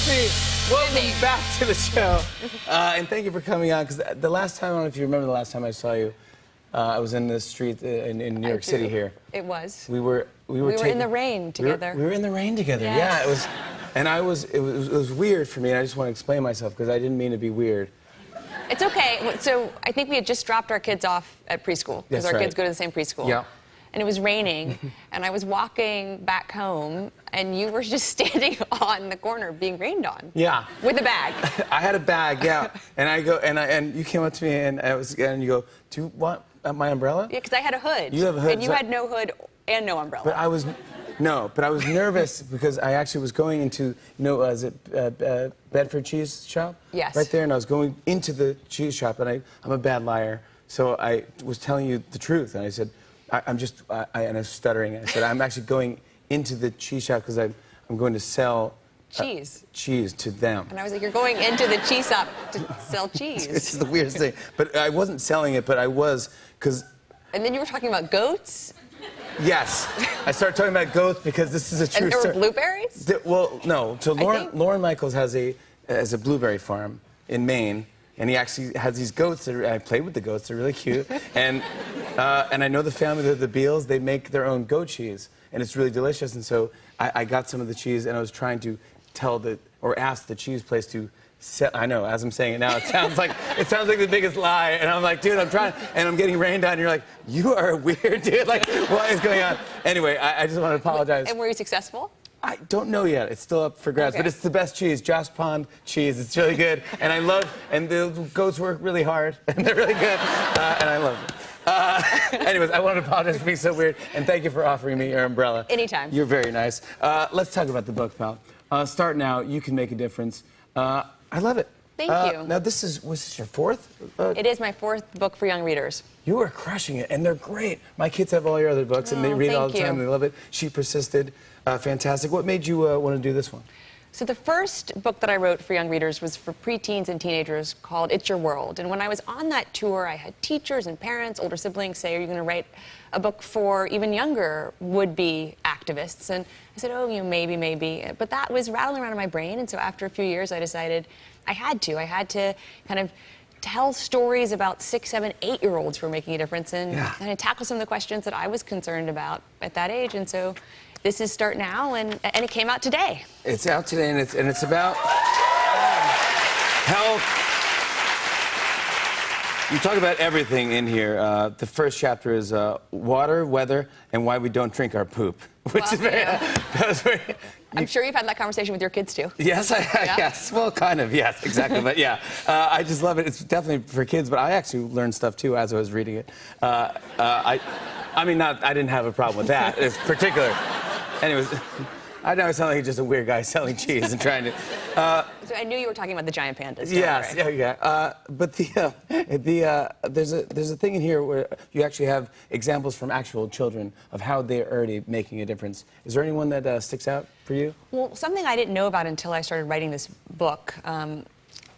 Chelsea, welcome back to the show. And thank you for coming on, because the last time, I don't know if you remember the last time I saw you, I was in the street in New York City here. It was. We were in the rain together. We were in the rain together, Yes. yeah. It was weird for me, and I just want to explain myself, because I didn't mean to be weird. It's okay. So I think we had just dropped our kids off at preschool, because our kids go to the same preschool. Yeah. And it was raining, and I was walking back home, and you were just standing on the corner being rained on. Yeah. With a bag. I had a bag, yeah. And I go, and you came up to me, and you go, "Do you want my umbrella?" Yeah, because I had a hood. You have a hood. And you had no hood and no umbrella. But I was nervous because I actually was going into, is it Bedford Cheese Shop? Yes. Right there, and I was going into the cheese shop, and I'm a bad liar, so I was telling you the truth, and I said, and I was stuttering, and I said, I'm actually going into the cheese shop because I'm going to sell cheese to them. And I was like, you're going into the cheese shop to sell cheese. It's the weirdest thing. But I wasn't selling it, but I was, because... And then you were talking about goats? Yes. I started talking about goats because this is a true story. And there were blueberries? Well, no. So Lauren Michaels has a blueberry farm in Maine, and he actually has these goats. I played with the goats. They're really cute. And I know the family, the Beals, they make their own goat cheese, and it's really delicious. And so I got some of the cheese, and I was trying to ask the cheese place to sell. I know, as I'm saying it now, it sounds like the biggest lie. And I'm like, dude, I'm trying, and I'm getting rained on. And you're like, you are a weird dude. Like, what is going on? Anyway, I just want to apologize. And were you successful? I don't know yet. It's still up for grabs, Okay. but it's the best cheese, Josh Pond cheese. It's really good, and and the goats work really hard, and they're really good, and I love them. Anyways, I wanted to apologize for being so weird, and thank you for offering me your umbrella. Anytime. You're very nice. Let's talk about the book, pal. Start Now, You Can Make a Difference. I love it. Thank you. Now, was this your fourth? It is my fourth book for young readers. You are crushing it, and they're great. My kids have all your other books, and they read it all the time. They love it. She Persisted. Fantastic. What made you want to do this one? So the first book that I wrote for young readers was for preteens and teenagers called It's Your World. And when I was on that tour, I had teachers and parents, older siblings say, are you going to write a book for even younger would-be activists? And I said, oh, maybe. But that was rattling around in my brain. And so after a few years, I decided I had to kind of tell stories about 6, 7, 8-year-olds who were making a difference and kind of tackle some of the questions that I was concerned about at that age. And so this is Start Now, and it came out today. It's out today, and it's about health. You talk about everything in here. The first chapter is water, weather, and why we don't drink our poop, which is very. I'm sure you've had that conversation with your kids too. Yes, yes. Well, kind of. Yes, exactly. But yeah, I just love it. It's definitely for kids, but I actually learned stuff too as I was reading it. I didn't have a problem with that. It's particular. Anyways, I know I sound like just a weird guy selling cheese and trying to. So I knew you were talking about the giant pandas. Yes, yeah. But there's a thing in here where you actually have examples from actual children of how they're already making a difference. Is there anyone that sticks out for you? Well, something I didn't know about until I started writing this book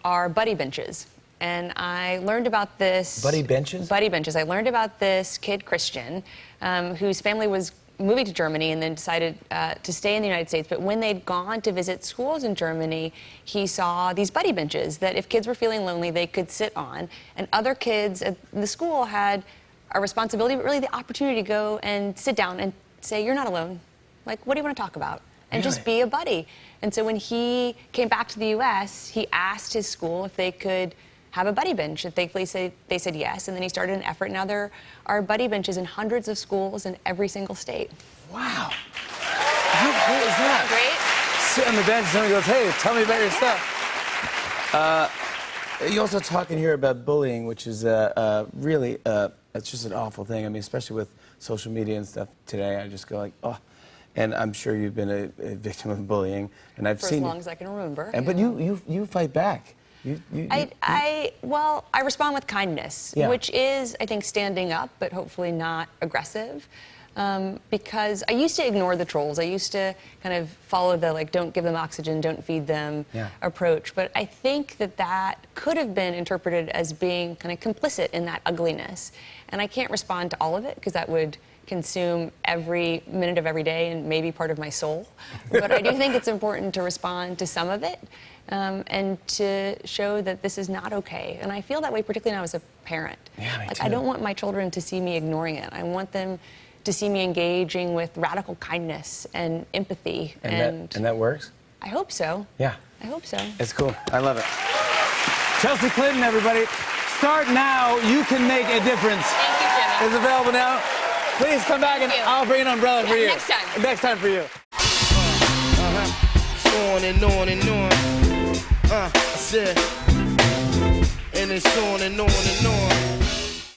are buddy benches. And I learned about this... Buddy benches? Buddy benches. I learned about this kid, Christian, whose family was moving to Germany and then decided to stay in the United States. But when they'd gone to visit schools in Germany, he saw these buddy benches that if kids were feeling lonely, they could sit on. And other kids at the school had a responsibility, but really the opportunity to go and sit down and say, you're not alone. Like, what do you want to talk about? And just be a buddy. And so when he came back to the U.S., he asked his school if they could have a buddy bench. And thankfully, they said yes. And then he started an effort. Now there are buddy benches in hundreds of schools in every single state. Wow. How cool is that? Great. Sit on the bench, somebody goes, hey, tell me about your stuff. You also talk in here about bullying, which is really, it's just an awful thing. I mean, especially with social media and stuff today, I just go like, oh. And I'm sure you've been a victim of bullying. And I've seen for as long as I can remember. But you fight back. Well, I respond with kindness, which is, I think, standing up, but hopefully not aggressive. Because I used to ignore the trolls. I used to kind of follow the, like, don't give them oxygen, don't feed them approach. But I think that could have been interpreted as being kind of complicit in that ugliness. And I can't respond to all of it because that would consume every minute of every day and maybe part of my soul. But I do think it's important to respond to some of it and to show that this is not okay. And I feel that way particularly now as a parent. Yeah, me like, too. I don't want my children to see me ignoring it. I want them to see me engaging with radical kindness and empathy. And that works? I hope so. Yeah. I hope so. It's cool. I love it. Chelsea Clinton, everybody. Start now. You can make a difference. Thank you, Jimmy. It's available now. Please come back and Thank you. I'll bring an umbrella for you. Next time. Next time for you. On and on and on. I said, and it's on and on and on.